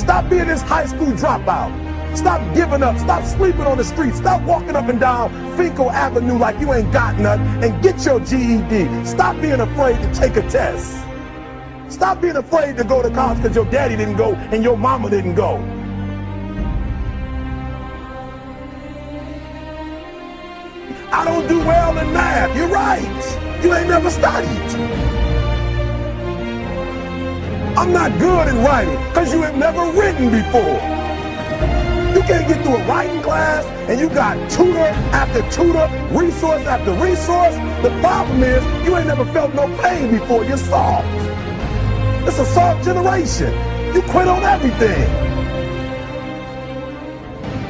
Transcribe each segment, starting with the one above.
Stop being this high school dropout. Stop giving up. Stop sleeping on the street. Stop walking up and down Finkel Avenue like you ain't got nothing, and get your GED. Stop being afraid to take a test. Stop being afraid to go to college because your daddy didn't go and your mama didn't go. I don't do well in math. You're right. You ain't never studied. I'm not good in writing because you have never written before. You can't get through a writing class and you got tutor after tutor, resource after resource. The problem is you ain't never felt no pain before. You're soft. It's a soft generation. You quit on everything.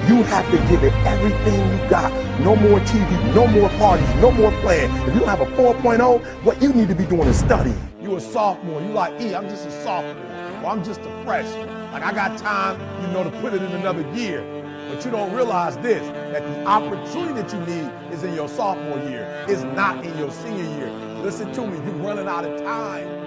You have to give it everything you got. No more TV, no more parties, no more playing. If you don't have a 4.0, what you need to be doing is study. You a sophomore, you like, I'm just a sophomore, or I'm just a freshman. Like I got time, to put it in another year. But you don't realize this, that the opportunity that you need is in your sophomore year. It's not in your senior year. Listen to me, you're running out of time.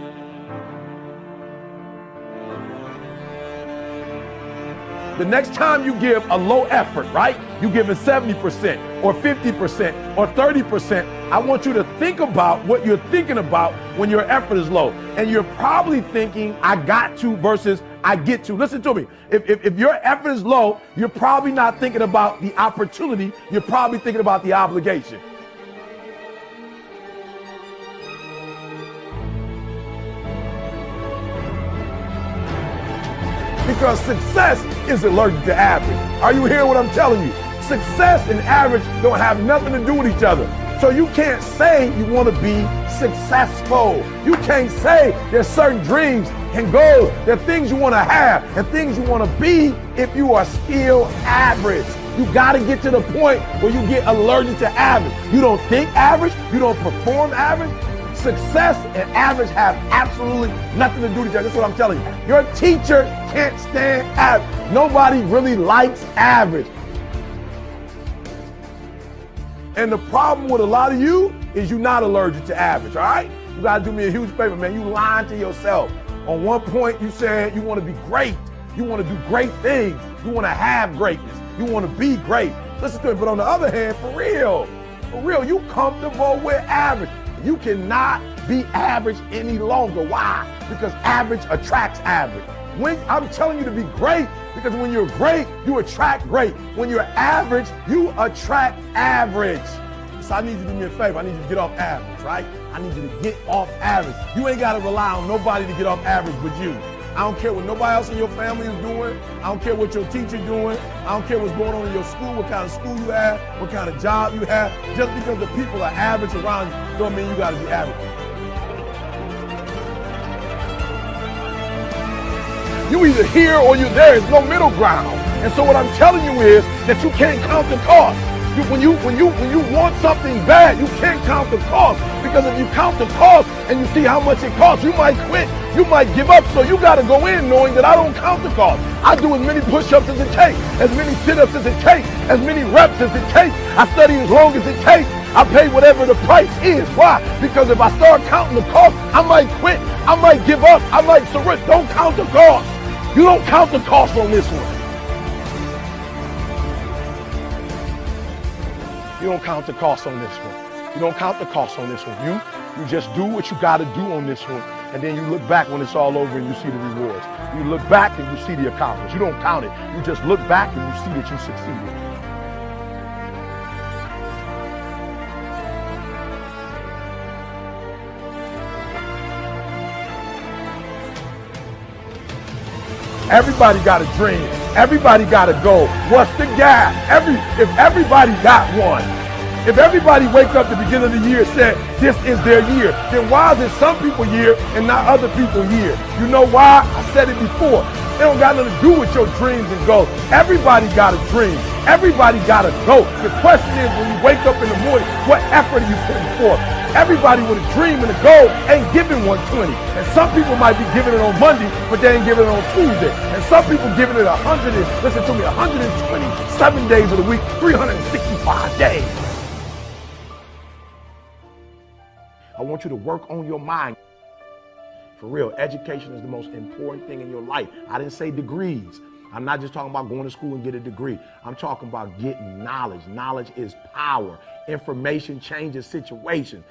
The next time you give a low effort, right? You give it 70% or 50% or 30%. I want you to think about what you're thinking about when your effort is low. And you're probably thinking, I got to versus I get to. Listen to me. If your effort is low, you're probably not thinking about the opportunity. You're probably thinking about the obligation. Because success is allergic to average. Are you hearing what I'm telling you? Success and average don't have nothing to do with each other. So you can't say you want to be successful. You can't say there's certain dreams and goals. There are things you want to have and things you want to be if you are still average. You got to get to the point where you get allergic to average. You don't think average. You don't perform average. Success and average have absolutely nothing to do with each other. That's what I'm telling you. Your teacher can't stand average. Nobody really likes average. And the problem with a lot of you is you're not allergic to average, all right? You got to do me a huge favor, man. You lying to yourself. On one point, you said you want to be great. You want to do great things. You want to have greatness. You want to be great. Listen to me. But on the other hand, for real, you comfortable with average. You cannot be average any longer. Why? Because average attracts average. When I'm telling you to be great, because when you're great, you attract great. When you're average, you attract average. So I need you to do me a favor. I need you to get off average, right? I need you to get off average. You ain't got to rely on nobody to get off average but you. I don't care what nobody else in your family is doing. I don't care what your teacher's doing. I don't care what's going on in your school, what kind of school you have, what kind of job you have. Just because the people are average around you don't mean you got to be average. You either here or you're there. There's no middle ground. And so what I'm telling you is that you can't count the cost. When you want something bad, you can't count the cost. Because if you count the cost and you see how much it costs, you might quit. You might give up. So you got to go in knowing that I don't count the cost. I do as many push-ups as it takes, as many sit-ups as it takes, as many reps as it takes. I study as long as it takes. I pay whatever the price is. Why? Because if I start counting the cost, I might quit. I might give up. I might surrender. Don't count the cost. You don't count the cost on this one. You don't count the cost on this one. You don't count the cost on this one. You just do what you got to do on this one. And then you look back when it's all over and you see the rewards. You look back and you see the accomplishments. You don't count it. You just look back and you see that you succeeded. Everybody got a dream. Everybody got a goal. What's the gap? If everybody got one, if everybody wake up at the beginning of the year and said, this is their year, then why is it some people year and not other people year? You know why? I said it before. It don't got nothing to do with your dreams and goals. Everybody got a dream. Everybody got a goal. The question is, when you wake up in the morning, what effort are you putting forth? Everybody with a dream and a goal ain't giving 120. And some people might be giving it on Monday, but they ain't giving it on Tuesday. And some people giving it 127 days of the week, 365 days. I want you to work on your mind. For real, education is the most important thing in your life. I didn't say degrees. I'm not just talking about going to school and get a degree. I'm talking about getting knowledge. Knowledge is power. Information changes situations.